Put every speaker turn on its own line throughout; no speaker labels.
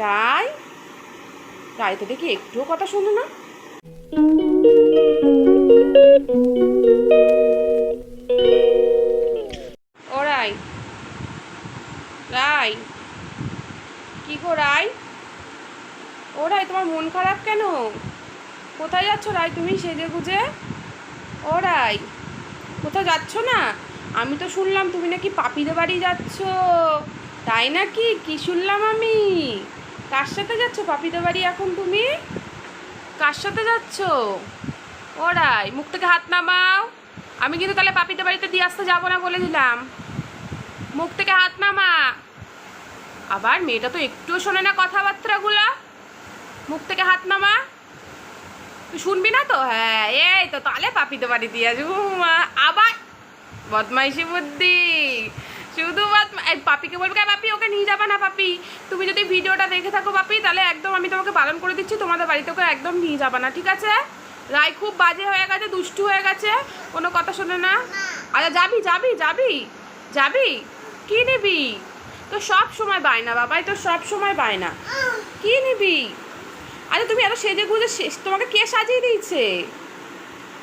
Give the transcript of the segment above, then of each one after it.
রায়, রায় তো দেখি একটুও কথা শোনো না। ও রায়, রায়, কি গো রায়? ও রায়, তোমার মন খারাপ কেন? কোথায় যাচ্ছ রায় তুমি সেজে গুজে? ও রায়, কোথাও যাচ্ছ না? আমি তো শুনলাম তুমি নাকি পাপিদের বাড়ি যাচ্ছ। তাই নাকি? কি শুনলাম আমি? কার সাথে যাচ্ছ পাপিদের বাড়ি এখন তুমি? কার সাথে যাচ্ছ? ও রায়, মুখ থেকে হাত নামাও। আমি কিন্তু তাহলে পাপিদের বাড়িতে দিয়ে আসতে যাবো না বলে দিলাম। মুখ থেকে হাত নামা। আবার মেয়েটা তো একটুও শোনে না কথাবার্তাগুলা। মুখ থেকে হাত নামা। তুই শুনবি না তো? হ্যাঁ, এই তো তাহলে পাপিদের বাড়ি দিয়ে আসবো। আবার বদমাইশি বুদ্ধি, শুধু পাপিকে বলবে পাপি ওকে নিয়ে যাবে না। পাপি, তুমি যদি ভিডিওটা দেখে থাকো পাপি, তাহলে একদম আমি তোমাকে বারণ করে দিচ্ছি, তোমাদের বাড়িতে ওকে একদম নিয়ে যাবে না, ঠিক আছে? রায় খুব বাজে হয়ে গেছে, দুষ্টু হয়ে গেছে, কোনো কথা শোনে না। আচ্ছা যাবি যাবি যাবি যাবি? কি নিবি? তো সব সময় বায়না বাবাই, তো সব সময় বায়না। কি নিবি? আচ্ছা তুমি এত সেজে গুজে তোমাকে কে সাজিয়ে দিয়েছে?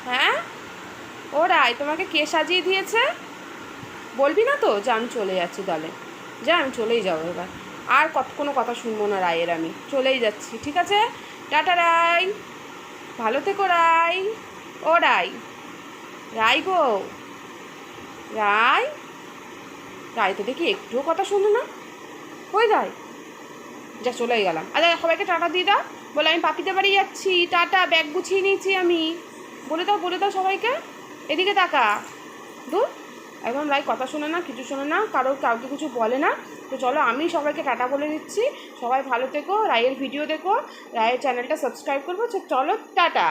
হ্যাঁ, ও রায়, তোমাকে কে সাজিয়ে দিয়েছে? বলবি না তো? যা, আমি চলে যাচ্ছি তাহলে। যা, আমি চলেই যাবো এবার। আর কোনো কথা শুনবো না রায়ের, আমি চলেই যাচ্ছি, ঠিক আছে? টাটা রায়, ভালো থেকো রায়। ও রায়, রায় গো, রায়, রায় তো দেখি একটুও কথা শোনো না। কই রায়? যা, চলেই গেলাম। আচ্ছা সবাইকে টাটা দিয়ে দাও, বলে আমি পাপিদের বাড়ি যাচ্ছি, টাটা, ব্যাগ গুছিয়ে নিয়েছি আমি। বলে দাও, বলে দাও সবাইকে। এদিকে তাকা। দূর, একদম রায় কথা শোনে না, কিছু শোনে না, কাউকে কিছু বলে না। তো চলো আমি সবাইকে টাটা বলে দিচ্ছি। সবাই ভালো থেকো, রায়ের ভিডিও দেখো, রায়ের চ্যানেলটা সাবস্ক্রাইব করবো। চলো টাটা।